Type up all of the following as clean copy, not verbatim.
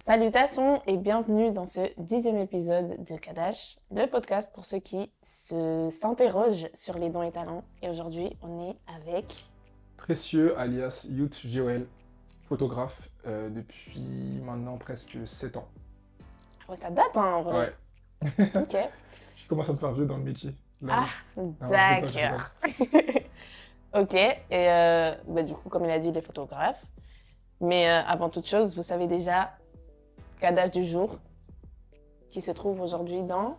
Salutations et bienvenue dans ce 10e épisode de Kadash, le podcast pour ceux qui s'interrogent sur les dons et talents. Et aujourd'hui, on est avec... Précieux, alias Youth Joel, photographe depuis maintenant presque 7 ans. Ouais, ça date, hein, en vrai. Ouais. Ok. Je commence à me faire vieux dans le métier. Ah, Non, d'accord. Ok, et du coup, comme il a dit, il est photographe. Mais avant toute chose, vous savez déjà, Kadash du jour, qui se trouve aujourd'hui dans...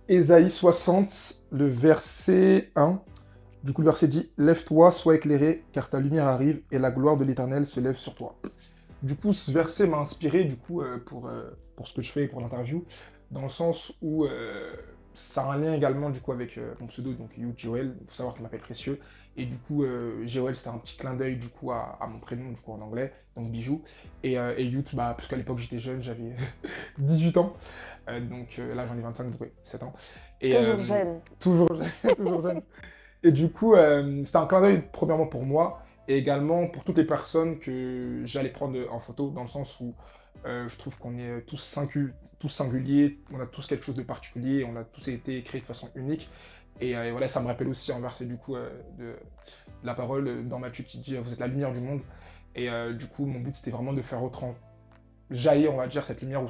Ésaïe 60, le verset 1. Du coup, le verset dit « Lève-toi, sois éclairé, car ta lumière arrive, et la gloire de l'Éternel se lève sur toi. » Du coup, ce verset m'a inspiré pour ce que je fais pour l'interview, dans le sens où ça a un lien également du coup avec mon pseudo, donc Youth Joel. Il faut savoir qu'il m'appelle Précieux. Et du coup, Joel, c'était un petit clin d'œil du coup à mon prénom du coup en anglais, donc Bijou. Et Youth, parce qu'à l'époque j'étais jeune, j'avais 18 ans. Là, j'en ai 25, donc 7 ans. Et, Toujours jeune. Toujours jeune, toujours jeune. Et du coup, c'était un clin d'œil premièrement pour moi, et également pour toutes les personnes que j'allais prendre en photo, dans le sens où je trouve qu'on est tous singuliers, on a tous quelque chose de particulier, on a tous été créés de façon unique. Et voilà, ça me rappelle aussi un verset du coup de la parole dans Matthieu qui dit « Vous êtes la lumière du monde ». Et du coup, mon but, c'était vraiment de faire jaillir, on va dire, cette lumière, ou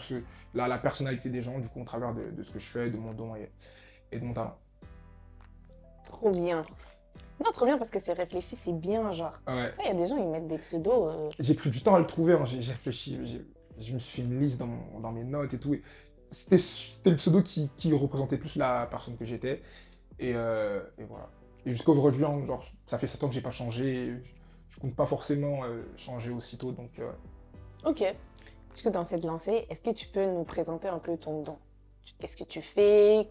la personnalité des gens, du coup, au travers de ce que je fais, de mon don et de mon talent. Trop bien. Non, trop bien parce que c'est réfléchi, c'est bien, genre. Ouais. Il y a des gens, ils mettent des pseudos. J'ai pris du temps à le trouver, hein. J'ai réfléchi, je me suis fait une liste dans mes notes et tout. Et c'était le pseudo qui représentait plus la personne que j'étais. Et voilà. Et jusqu'à aujourd'hui, hein, genre, ça fait 7 ans que j'ai pas changé. Je compte pas forcément changer aussitôt, donc... Ok. Du coup, dans cette lancée, est-ce que tu peux nous présenter un peu ton don? Qu'est-ce que tu fais?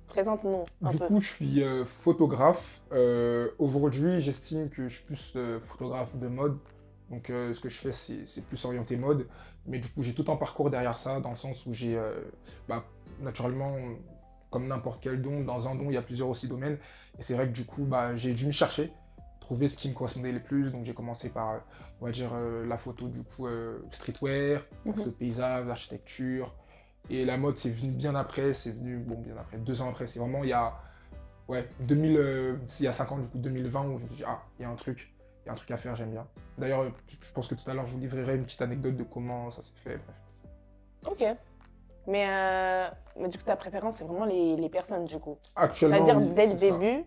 Présente-nous un peu. Du coup, je suis photographe. Aujourd'hui, j'estime que je suis plus photographe de mode. Donc, ce que je fais, c'est plus orienté mode. Mais du coup, j'ai tout un parcours derrière ça, dans le sens où j'ai, naturellement, comme n'importe quel don, dans un don, il y a plusieurs aussi domaines. Et c'est vrai que du coup, j'ai dû me chercher, trouver ce qui me correspondait le plus. Donc, j'ai commencé par, on va dire, la photo, du coup, streetwear, la photo de paysage, l'architecture. Et la mode, c'est venu bien après, bien après, 2 ans après. C'est vraiment il y a 5 ans, du coup, 2020, où je me suis dit, il y a un truc à faire, j'aime bien. D'ailleurs, je pense que tout à l'heure, je vous livrerai une petite anecdote de comment ça s'est fait, bref. Ok. Mais du coup, ta préférence, c'est vraiment les personnes, du coup. Actuellement, c'est-à-dire, oui, dès le c'est ça. début,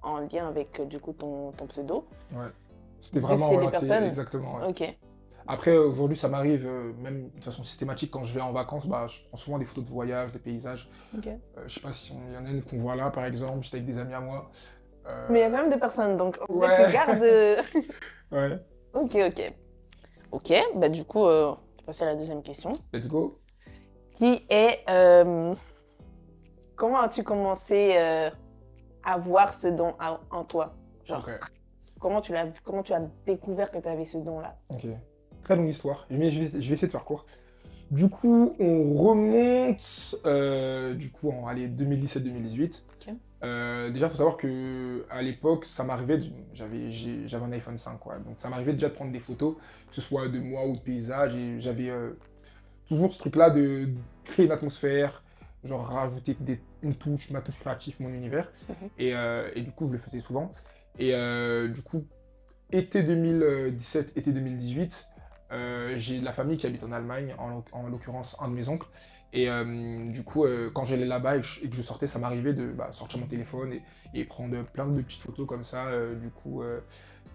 en lien avec, du coup, ton pseudo. Ouais. C'était Vu que vraiment c'est des orienté, personnes. exactement. Ouais. Ok. Après, aujourd'hui, ça m'arrive, même de façon systématique, quand je vais en vacances, je prends souvent des photos de voyage, des paysages. Ok. Je sais pas si y en a une qu'on voit là, par exemple, j'étais avec des amis à moi. Mais il y a quand même des personnes, donc en Ouais. fait, tu gardes... Ouais. Ok. Du coup, je vais passer à la deuxième question. Let's go. Qui est... comment as-tu commencé à voir ce don en toi? Genre, Ok. comment tu as découvert que tu avais ce don-là? Ok. Très longue histoire, mais je vais essayer de faire court. Du coup, on remonte en 2017-2018. Ok. Déjà, il faut savoir que à l'époque, ça m'arrivait, j'avais un iPhone 5, quoi. Donc ça m'arrivait déjà de prendre des photos, que ce soit de moi ou de paysages, et j'avais toujours ce truc-là de créer une atmosphère, genre rajouter ma touche créative, mon univers. Et du coup, je le faisais souvent. Et du coup, été 2017, été 2018, j'ai de la famille qui habite en Allemagne, en l'occurrence un de mes oncles. Et du coup, quand j'allais là-bas et que je sortais, ça m'arrivait de sortir mon téléphone et prendre plein de petites photos comme ça,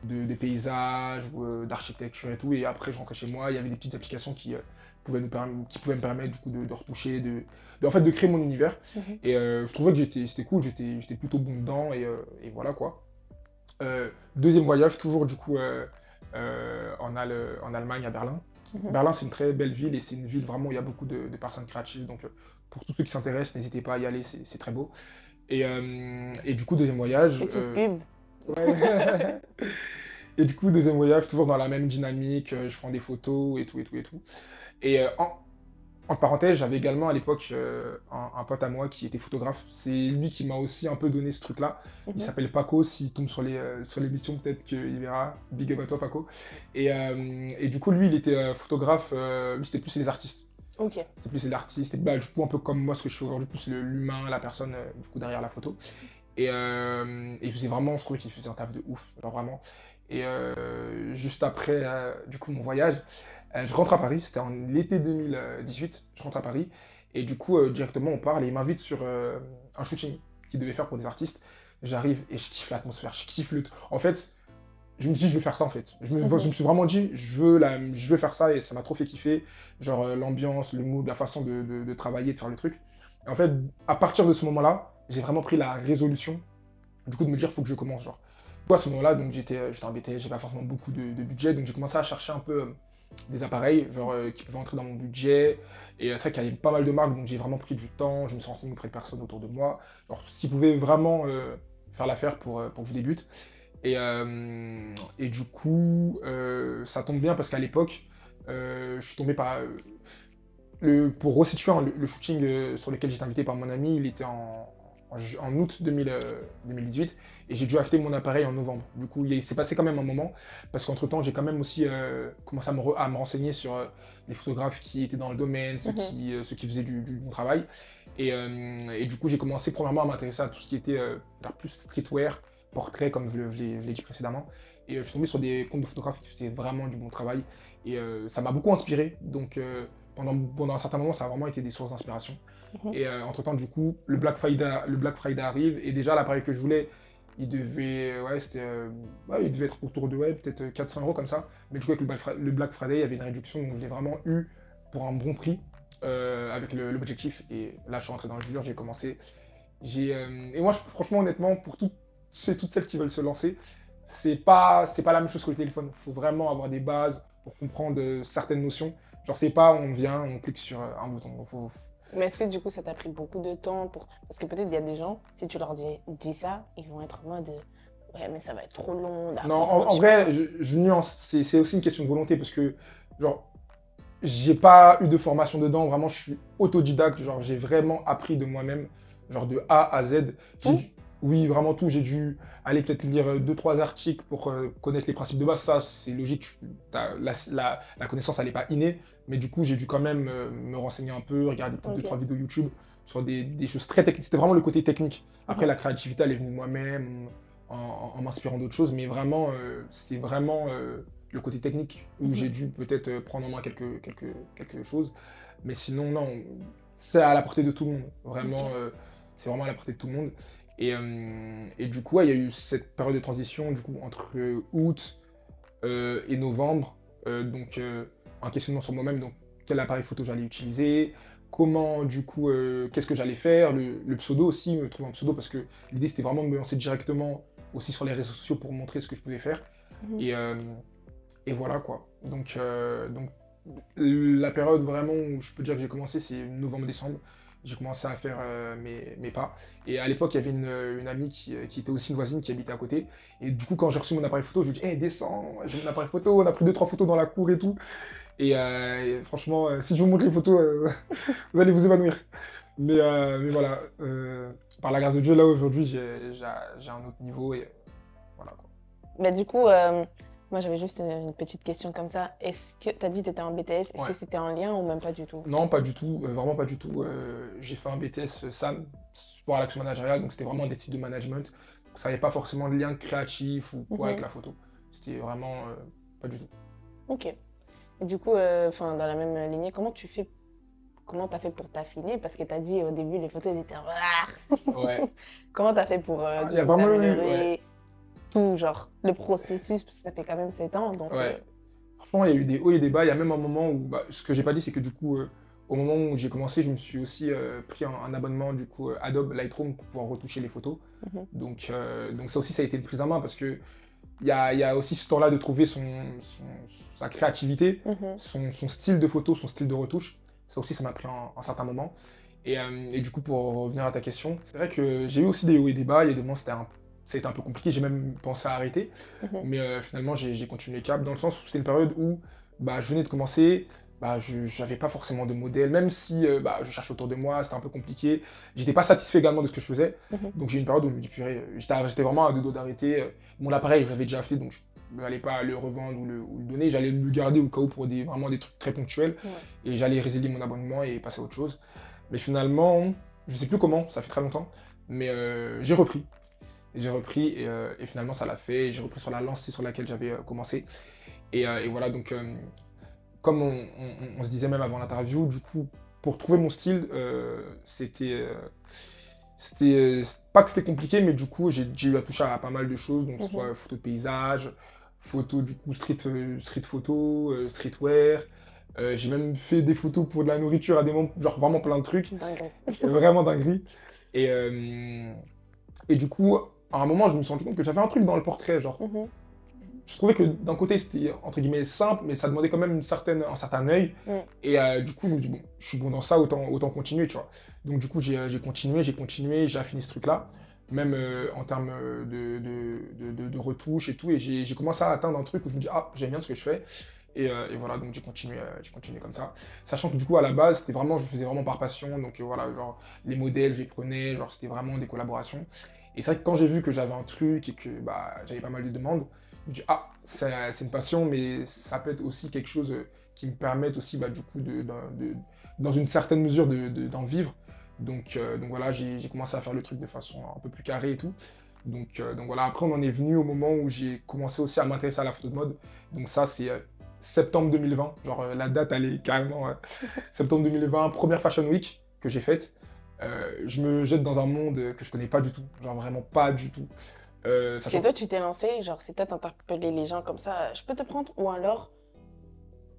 des paysages ou d'architecture et tout. Et après, je rentrais chez moi, il y avait des petites applications qui pouvaient me permettre du coup, de retoucher, de créer mon univers. Et je trouvais que c'était cool, j'étais plutôt bon dedans et voilà quoi. Deuxième voyage, toujours du coup en Allemagne, à Berlin. Berlin, c'est une très belle ville et c'est une ville vraiment où il y a beaucoup de personnes créatives. Donc, pour tous ceux qui s'intéressent, n'hésitez pas à y aller, c'est très beau. Et du coup, deuxième voyage. Petite pub. Ouais. Et du coup, deuxième voyage, toujours dans la même dynamique, je prends des photos et tout. Et en parenthèse, j'avais également à l'époque un pote à moi qui était photographe. C'est lui qui m'a aussi un peu donné ce truc-là. Il s'appelle Paco. S'il tombe sur l'émission, peut-être qu'il verra. Big up à toi, Paco. Et du coup, lui, il était photographe. Lui, c'était plus les artistes. Ok. C'était plus l'artiste, et bah, du coup, un peu comme moi, ce que je fais aujourd'hui, plus l'humain, la personne, du coup, derrière la photo. Et je faisais vraiment, je trouvais qu'il faisait un taf de ouf, genre vraiment. Et juste après, du coup, mon voyage, je rentre à Paris, c'était en l'été 2018, je rentre à Paris, et du coup, directement, on parle, et il m'invite sur un shooting qu'il devait faire pour des artistes. J'arrive et je kiffe l'atmosphère, je kiffe le... En fait, je me dis, je vais faire ça, en fait. Je me suis vraiment dit, je veux faire ça, et ça m'a trop fait kiffer. Genre, l'ambiance, le mood, la façon de travailler, de faire le truc. Et en fait, à partir de ce moment-là, j'ai vraiment pris la résolution, du coup, de me dire, faut que je commence, genre. Du coup, à ce moment-là, donc j'étais en BTS, j'ai pas forcément beaucoup de budget, donc j'ai commencé à chercher un peu des appareils, genre, qui pouvaient entrer dans mon budget. Et c'est vrai qu'il y avait pas mal de marques, donc j'ai vraiment pris du temps, je me suis renseigné auprès de personnes autour de moi, genre, ce qui pouvait vraiment faire l'affaire pour que je débute. Et du coup, ça tombe bien parce qu'à l'époque, je suis tombé par, pour resituer hein, le shooting sur lequel j'étais invité par mon ami, il était en août 2018 et j'ai dû acheter mon appareil en novembre. Du coup, il s'est passé quand même un moment parce qu'entre-temps, j'ai quand même aussi commencé à me renseigner sur les photographes qui étaient dans le domaine, ceux qui faisaient du bon travail. Et du coup, j'ai commencé premièrement à m'intéresser à tout ce qui était plus streetwear, portrait, comme je l'ai dit précédemment. Et je suis tombé sur des comptes de photographes qui faisaient vraiment du bon travail. Et ça m'a beaucoup inspiré. Donc, pendant un certain moment, ça a vraiment été des sources d'inspiration. Et entre-temps, du coup, le Black Friday arrive. Et déjà, l'appareil que je voulais, il devait, il devait être autour de peut-être 400 € comme ça. Mais du coup, avec le Black Friday, il y avait une réduction. Donc, je l'ai vraiment eu pour un bon prix avec l'objectif. Et là, je suis rentré dans le dur, j'ai commencé. Et moi, franchement, honnêtement, pour toutes celles qui veulent se lancer, c'est pas la même chose que le téléphone. Il faut vraiment avoir des bases pour comprendre certaines notions. Genre, c'est pas on vient, on clique sur un bouton. Mais est-ce que du coup, ça t'a pris beaucoup de temps pour... Parce que peut-être il y a des gens, si tu leur dis ça, ils vont être en mode ouais, mais ça va être trop long. Non, en vrai, je nuance. C'est aussi une question de volonté parce que, genre, j'ai pas eu de formation dedans. Vraiment, je suis autodidacte. Genre, j'ai vraiment appris de moi-même, genre de A à Z. Oui, vraiment tout. J'ai dû aller peut-être lire 2-3 articles pour connaître les principes de base. Ça, c'est logique. La connaissance, elle n'est pas innée. Mais du coup, j'ai dû quand même me renseigner un peu, regarder peut-être 2-3 vidéos YouTube sur des choses très techniques. C'était vraiment le côté technique. Après, la créativité, elle est venue de moi-même en m'inspirant d'autres choses. Mais vraiment, c'était vraiment le côté technique où j'ai dû peut-être prendre en main quelque chose. Mais sinon, non, c'est à la portée de tout le monde. Vraiment, c'est vraiment à la portée de tout le monde. Et du coup, il y a eu cette période de transition du coup, entre août et novembre. Donc, un questionnement sur moi-même, donc quel appareil photo j'allais utiliser, comment, du coup, qu'est-ce que j'allais faire, le pseudo aussi, me trouver un pseudo, parce que l'idée, c'était vraiment de me lancer directement aussi sur les réseaux sociaux pour montrer ce que je pouvais faire. Et voilà, quoi. Donc, la période vraiment où je peux dire que j'ai commencé, c'est novembre-décembre. J'ai commencé à faire mes pas. Et à l'époque, il y avait une amie qui était aussi une voisine qui habitait à côté. Et du coup, quand j'ai reçu mon appareil photo, je lui ai dit hey, descends, j'ai mon appareil photo, on a pris 2-3 photos dans la cour et tout. Et franchement, si je vous montre les photos, vous allez vous évanouir. Mais voilà, par la grâce de Dieu, là aujourd'hui, j'ai un autre niveau. Et voilà, quoi. Mais du coup, moi j'avais juste une petite question comme ça. Est-ce que tu as dit que tu étais en BTS, est-ce que c'était en lien ou même pas du tout? Non, pas du tout, vraiment pas du tout. J'ai fait un BTS SAM, sport à l'action managériale, donc c'était vraiment des études de management. Ça n'avait pas forcément de lien créatif ou quoi avec la photo. C'était vraiment pas du tout. Ok. Et du coup, dans la même lignée, comment t'as fait pour t'affiner? Parce que t'as dit au début, les photos elles étaient... Ouais. Comment t'as fait pour t'améliorer tout, genre, le processus, parce que ça fait quand même 7 ans, donc... Franchement, il y a eu des hauts et des bas. Il y a même un moment où, ce que j'ai pas dit, c'est que du coup, au moment où j'ai commencé, je me suis aussi pris un abonnement, du coup, Adobe Lightroom pour pouvoir retoucher les photos. Donc ça aussi, ça a été une prise en main parce que il y a aussi ce temps-là de trouver sa créativité, son style de photo, son style de retouche. Ça aussi, ça m'a pris un certain moment. Et du coup, pour revenir à ta question, c'est vrai que j'ai eu aussi des hauts et des bas. Il y a des moments, c'était un peu compliqué. J'ai même pensé à arrêter. Mais finalement, j'ai continué le cap dans le sens où c'était une période où je venais de commencer. Je n'avais pas forcément de modèle, même si je cherchais autour de moi, c'était un peu compliqué. J'étais pas satisfait également de ce que je faisais. Donc j'ai eu une période où je me dis, purée, j'étais vraiment à deux doigts d'arrêter. Mon appareil, je l'avais déjà acheté, donc n'allais pas le revendre ou le donner, j'allais le garder au cas où pour vraiment des trucs très ponctuels. Ouais. Et j'allais résilier mon abonnement et passer à autre chose. Mais finalement, je sais plus comment, ça fait très longtemps, mais j'ai repris. J'ai repris et finalement ça l'a fait. J'ai repris sur la lancée sur laquelle j'avais commencé. Et voilà, donc comme on se disait même avant l'interview, du coup, pour trouver mon style, c'était pas que c'était compliqué, mais du coup, j'ai eu à toucher à pas mal de choses, donc soit photo de paysage, photo du coup street photo, streetwear. J'ai même fait des photos pour de la nourriture à des moments, genre vraiment plein de trucs, Dingue. vraiment dinguerie. Et, euh, et du coup, à un moment, je me suis rendu compte que j'avais un truc dans le portrait, genre. Je trouvais que d'un côté, c'était entre guillemets simple, mais ça demandait quand même un certain œil. Et du coup, je me dis, bon, je suis bon dans ça, autant continuer, tu vois. Donc du coup, j'ai continué, j'ai affiné ce truc-là, même en termes de retouches et tout. Et j'ai commencé à atteindre un truc où je me dis, ah, j'aime bien ce que je fais. Et voilà, donc j'ai continué comme ça. Sachant que du coup, à la base, c'était vraiment, je le faisais vraiment par passion. Donc voilà, genre, les modèles, je les prenais, genre, c'était vraiment des collaborations. Et c'est vrai que quand j'ai vu que j'avais un truc et que bah, j'avais pas mal de demandes, je me dis, ah, c'est une passion, mais ça peut être aussi quelque chose qui me permette aussi, bah, du coup, dans une certaine mesure, d'en vivre. Donc voilà, j'ai commencé à faire le truc de façon un peu plus carrée et tout. Donc voilà, après, on en est venu au moment où j'ai commencé aussi à m'intéresser à la photo de mode. Donc ça, c'est septembre 2020. Genre, la date, elle est carrément septembre 2020, première Fashion Week que j'ai faite. Je me jette dans un monde que je connais pas du tout. Genre, vraiment pas du tout. C'est toi, tu t'es lancé, genre c'est toi t'interpellais les gens comme ça, je peux te prendre ou alors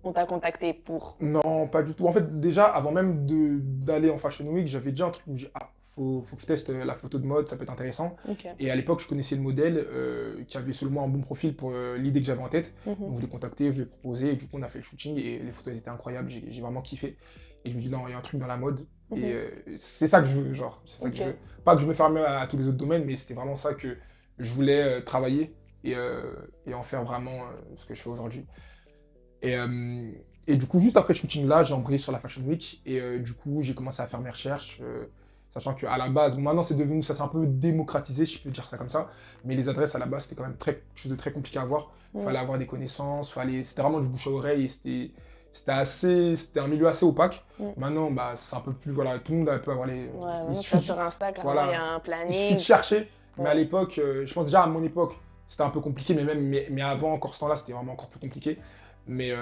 on t'a contacté pour. Non, pas du tout. En fait, déjà, avant même d'aller en Fashion Week, j'avais déjà un truc où j'ai ah, faut que je teste la photo de mode, ça peut être intéressant. Ok. Et à l'époque, je connaissais le modèle qui avait seulement un bon profil pour l'idée que j'avais en tête. Donc, je l'ai contacté, je lui ai proposé, et du coup, on a fait le shooting et les photos elles étaient incroyables, j'ai vraiment kiffé. Et je me dis, non, il y a un truc dans la mode. Et c'est ça que je veux, genre. C'est ça que je veux. Pas que je me ferme à tous les autres domaines, mais c'était vraiment ça que je voulais travailler et en faire vraiment ce que je fais aujourd'hui. Et, et du coup, juste après ce shooting-là, j'ai embrayé sur la Fashion Week et du coup, j'ai commencé à faire mes recherches, sachant qu'à la base, bon, maintenant c'est devenu, ça s'est un peu démocratisé, si je peux dire ça comme ça, mais les adresses à la base, c'était quand même quelque chose de très compliqué à avoir. Il fallait avoir des connaissances, c'était vraiment du bouche à oreille et c'était un milieu assez opaque. Maintenant, bah, c'est un peu plus, voilà, tout le monde peut avoir les... Ouais, maintenant, sur Instagram, voilà, il y a un planning. Il suffit de chercher, mais à l'époque, je pense déjà à mon époque, c'était un peu compliqué, mais avant, encore ce temps-là, c'était vraiment encore plus compliqué. Mais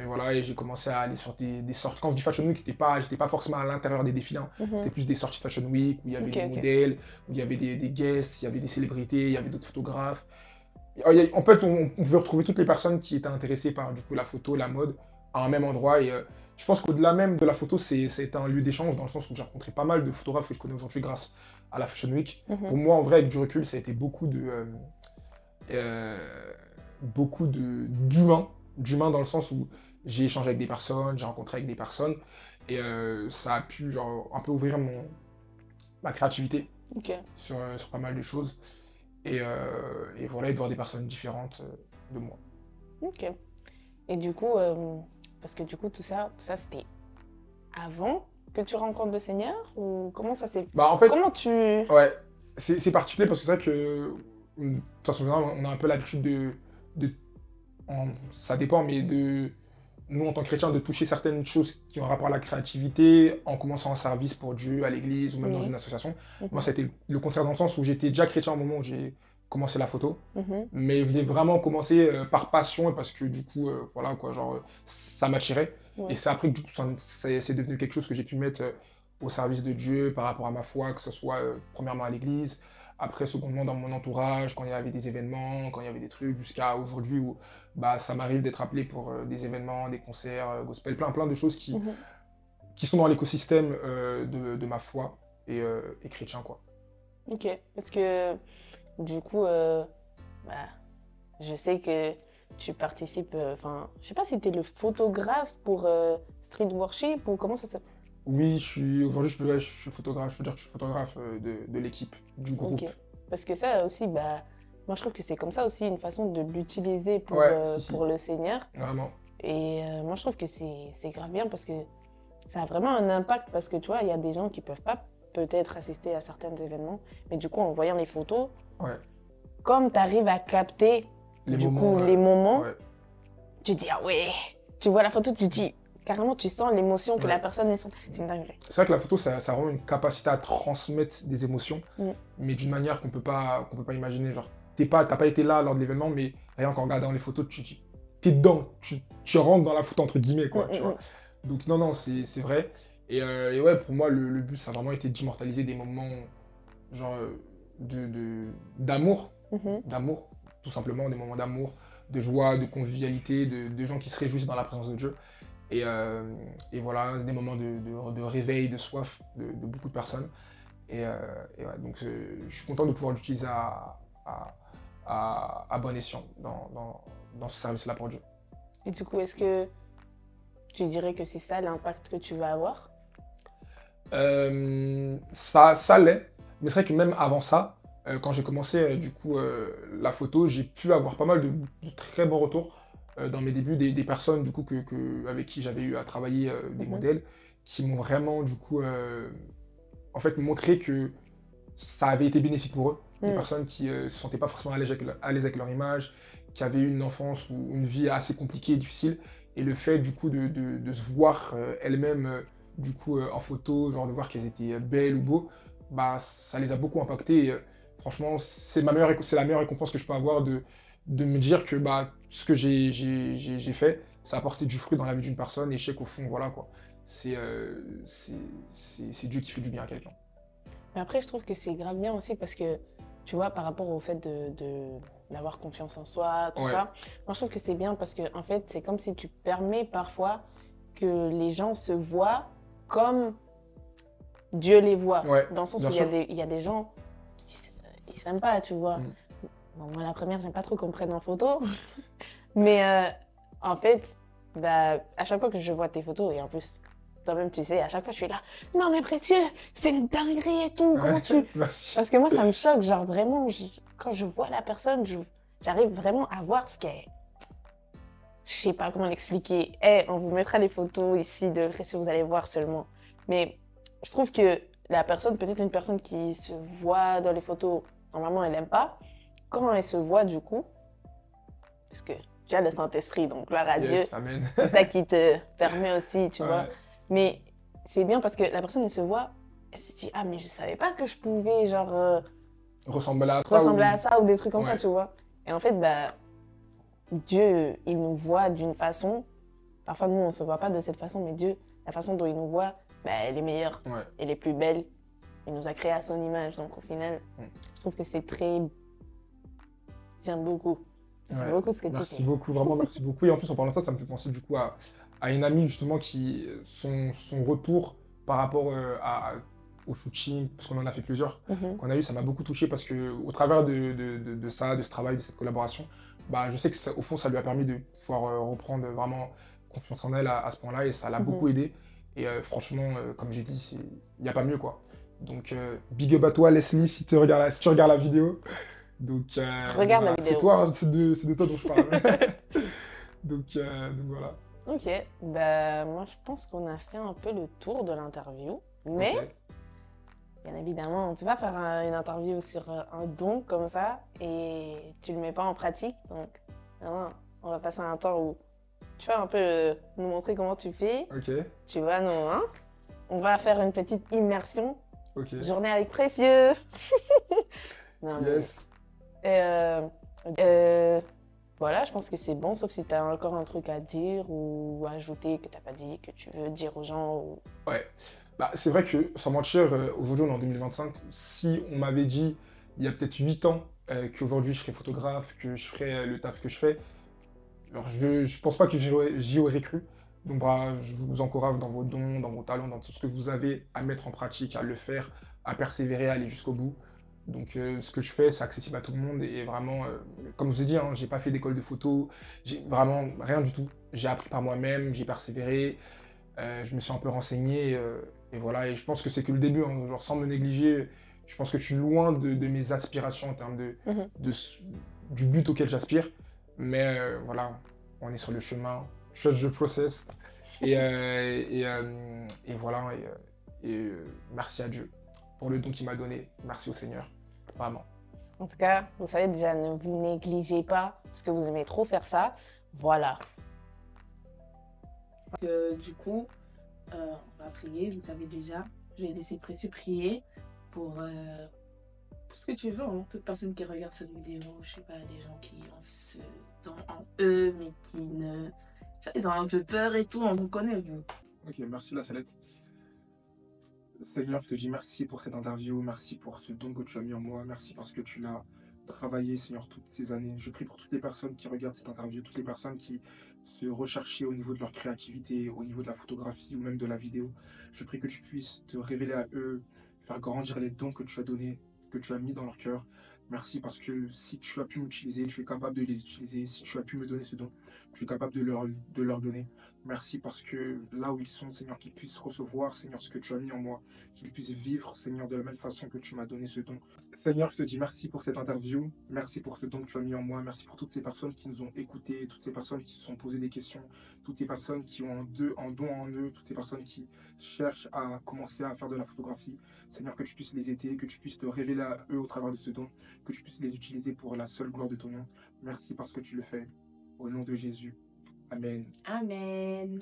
voilà, et j'ai commencé à aller sur des sorties. Quand je dis Fashion Week, j'étais pas forcément à l'intérieur des défilants. C'était plus des sorties Fashion Week où il y avait des modèles, où il y avait des guests, il y avait des célébrités, il y avait d'autres photographes. En fait, on pouvait retrouver toutes les personnes qui étaient intéressées par du coup, la photo, la mode, à un même endroit. Et je pense qu'au-delà même de la photo, c'est un lieu d'échange dans le sens où j'ai rencontré pas mal de photographes que je connais aujourd'hui grâce à la Fashion Week. Pour moi, en vrai, avec du recul, ça a été beaucoup d'humain dans le sens où j'ai échangé avec des personnes, j'ai rencontré avec des personnes, et ça a pu genre, un peu ouvrir ma créativité sur pas mal de choses. Et voilà, et de voir des personnes différentes de moi. Ok. Et du coup, parce que du coup, tout ça c'était avant que tu rencontres le Seigneur ou comment ça s'est... Bah en fait, comment tu... Ouais, c'est particulier parce que c'est vrai que, de toute façon, on a un peu l'habitude ça dépend, mais nous, en tant que chrétiens, de toucher certaines choses qui ont rapport à la créativité, en commençant un service pour Dieu à l'église ou même dans une association. Moi, c'était le contraire dans le sens où j'étais déjà chrétien au moment où j'ai commencé la photo, mais je voulais vraiment commencer par passion et parce que du coup, voilà quoi, genre, ça m'attirait. Et c'est après que du coup, c'est devenu quelque chose que j'ai pu mettre au service de Dieu par rapport à ma foi, que ce soit premièrement à l'église, après secondement dans mon entourage, quand il y avait des événements, quand il y avait des trucs, jusqu'à aujourd'hui où bah, ça m'arrive d'être appelé pour des événements, des concerts, gospel, plein de choses qui sont dans l'écosystème de ma foi et chrétien, quoi. Ok, parce que du coup, bah, je sais que tu participes, enfin, je sais pas si tu es le photographe pour Street Worship ou comment ça s'appelle. Oui, aujourd'hui, je suis photographe, je peux dire que je suis photographe de l'équipe, du groupe. Ok, parce que ça aussi, bah, moi je trouve que c'est comme ça aussi une façon de l'utiliser pour, pour le Seigneur. Vraiment. Et moi je trouve que c'est grave bien parce que ça a vraiment un impact parce que tu vois, il y a des gens qui peuvent pas peut-être assister à certains événements, mais du coup en voyant les photos, comme tu arrives à capter Du coup, les moments, ouais. tu dis, ah ouais, tu vois la photo, tu dis, carrément, tu sens l'émotion que Ouais. la personne est. C'est une dinguerie. C'est vrai que la photo, ça a vraiment une capacité à transmettre des émotions, Mm. mais d'une manière qu'on peut pas imaginer. Genre, t'as pas été là lors de l'événement, mais rien qu'en regardant les photos, t'es dedans, tu rentres dans la photo entre guillemets, quoi, tu vois. Donc non, non, c'est vrai. Et ouais, pour moi, le but, ça a vraiment été d'immortaliser des moments, genre, d'amour, Mhm. d'amour, tout simplement, des moments d'amour, de joie, de convivialité, de gens qui se réjouissent dans la présence de Dieu. Et voilà, des moments de réveil, de soif de beaucoup de personnes. Et ouais, donc je suis content de pouvoir l'utiliser à bon escient dans ce service-là pour Dieu. Et du coup, est-ce que tu dirais que c'est ça l'impact que tu vas avoir? Ça l'est, mais c'est vrai que même avant ça, quand j'ai commencé du coup la photo, j'ai pu avoir pas mal de très bons retours dans mes débuts, des personnes du coup avec qui j'avais eu à travailler, des Mhm. modèles, qui m'ont vraiment du coup en fait montré que ça avait été bénéfique pour eux. Des Mm. personnes qui se sentaient pas forcément à l'aise avec leur image, qui avaient eu une enfance ou une vie assez compliquée et difficile. Et le fait du coup de se voir elles-mêmes du coup en photo, genre de voir qu'elles étaient belles ou beaux, bah ça les a beaucoup impactées. Et, franchement, c'est la meilleure récompense que je peux avoir de me dire que bah, ce que j'ai fait, ça a apporté du fruit dans la vie d'une personne. Et je sais qu'au fond, voilà quoi, c'est Dieu qui fait du bien à quelqu'un. Mais après, je trouve que c'est grave bien aussi parce que, tu vois, par rapport au fait d'avoir confiance en soi, tout Ouais. ça, moi je trouve que c'est bien parce que, en fait, c'est comme si tu permets parfois que les gens se voient comme Dieu les voit. Ouais, Dans le sens bien où sûr. il y a des gens ils s'aiment pas, tu vois. Mm. Bon, moi, la première, j'aime pas trop qu'on me prenne en photo. Mais en fait, bah, à chaque fois que je vois tes photos, et en plus, toi-même, tu sais, à chaque fois, je suis là, non, mais précieux, c'est une dinguerie et tout, comment tu. Merci. Parce que moi, ça me choque, genre vraiment, quand je vois la personne, j'arrive vraiment à voir ce qu'elle est. Je sais pas comment l'expliquer. Eh, on vous mettra les photos ici de précieux, vous allez voir seulement. Mais je trouve que la personne, peut-être une personne qui se voit dans les photos, normalement, elle n'aime pas. Quand elle se voit, du coup, parce que tu as le Saint-Esprit, donc gloire à Dieu. Yes, amen. C'est ça qui te permet aussi, tu vois. Ouais. Mais c'est bien parce que la personne, elle se voit, elle se dit, ah, mais je savais pas que je pouvais, genre, Ressembler à ça ressembler ou... à ça ou des trucs comme ça, Ouais. tu vois. Et en fait, bah, Dieu, il nous voit d'une façon. Parfois, nous, on se voit pas de cette façon, mais Dieu, la façon dont il nous voit, bah, elle est meilleure, Ouais. elle est plus belle. Il nous a créé à son image, donc au final, je trouve que c'est très. J'aime beaucoup. J'aime Ouais. beaucoup ce que tu Merci fais. beaucoup, vraiment merci beaucoup. Et en plus, en parlant de ça, ça me fait penser du coup à une amie justement qui, son retour par rapport au shooting, parce qu'on en a fait plusieurs, Mhm. qu'on a eu, ça m'a beaucoup touché parce que au travers de ça, de ce travail, de cette collaboration, bah, je sais que au fond, ça lui a permis de pouvoir reprendre vraiment confiance en elle à ce point-là et ça l'a beaucoup aidé. Et franchement, comme j'ai dit, il n'y a pas mieux quoi. Donc, big up à toi, Leslie, si tu regardes la vidéo. Donc, Regarde la voilà. C'est vidéo. toi, hein, c'est de toi dont je parle. donc voilà. Ok, bah, moi je pense qu'on a fait un peu le tour de l'interview, mais Ok. bien évidemment, on ne peut pas faire une interview sur un don comme ça et tu le mets pas en pratique, donc non, on va passer un temps où tu vas un peu nous montrer comment tu fais, Ok. tu vois, nous, hein, on va faire une petite immersion, Ok. journée avec précieux. Non, mais, Yes. euh, euh, voilà, je pense que c'est bon, sauf si tu as encore un truc à dire ou à ajouter que tu n'as pas dit, que tu veux dire aux gens. Ou... Ouais. Bah, c'est vrai que, sans mentir, aujourd'hui, on est en 2025. Si on m'avait dit, il y a peut-être 8 ans, qu'aujourd'hui, je serais photographe, que je ferais le taf que je fais, alors je pense pas que j'y aurais cru. Donc, bah, je vous encourage dans vos dons, dans vos talents, dans tout ce que vous avez à mettre en pratique, à le faire, à persévérer, à aller jusqu'au bout. Donc, ce que je fais, c'est accessible à tout le monde et vraiment, comme je vous ai dit, hein, j'ai pas fait d'école de photo, j'ai vraiment rien du tout. J'ai appris par moi-même, j'ai persévéré, je me suis un peu renseigné et voilà. Et je pense que c'est que le début, hein, genre sans me négliger, je pense que je suis loin de mes aspirations en termes du but auquel j'aspire. Mais voilà, on est sur le chemin, je process et voilà. Merci à Dieu pour le don qu'il m'a donné. Merci au Seigneur. Vraiment. En tout cas, vous savez déjà, ne vous négligez pas parce que vous aimez trop faire ça. Voilà. Du coup, on va prier, vous savez déjà. Je vais laisser Précieux prier pour ce que tu veux. Hein. Toute personne qui regarde cette vidéo, je sais pas, des gens qui ont ce don en eux, mais qui ne... Tu vois, ils ont un peu peur et tout, on vous connaît, vous. Ok, merci la Salette. Seigneur, je te dis merci pour cette interview, merci pour ce don que tu as mis en moi, merci parce que tu l'as travaillé, Seigneur, toutes ces années. Je prie pour toutes les personnes qui regardent cette interview, toutes les personnes qui se recherchaient au niveau de leur créativité, au niveau de la photographie ou même de la vidéo. Je prie que tu puisses te révéler à eux, faire grandir les dons que tu as donnés, que tu as mis dans leur cœur. Merci parce que si tu as pu m'utiliser, tu es capable de les utiliser. Si tu as pu me donner ce don, tu es capable de leur donner. Merci parce que là où ils sont, Seigneur, qu'ils puissent recevoir, Seigneur, ce que tu as mis en moi, qu'ils puissent vivre, Seigneur, de la même façon que tu m'as donné ce don. Seigneur, je te dis merci pour cette interview, merci pour ce don que tu as mis en moi, merci pour toutes ces personnes qui nous ont écoutés, toutes ces personnes qui se sont posées des questions, toutes ces personnes qui ont un don en eux, toutes ces personnes qui cherchent à commencer à faire de la photographie. Seigneur, que tu puisses les aider, que tu puisses te révéler à eux au travers de ce don, que tu puisses les utiliser pour la seule gloire de ton nom. Merci parce que tu le fais. Au nom de Jésus. Amen. Amen.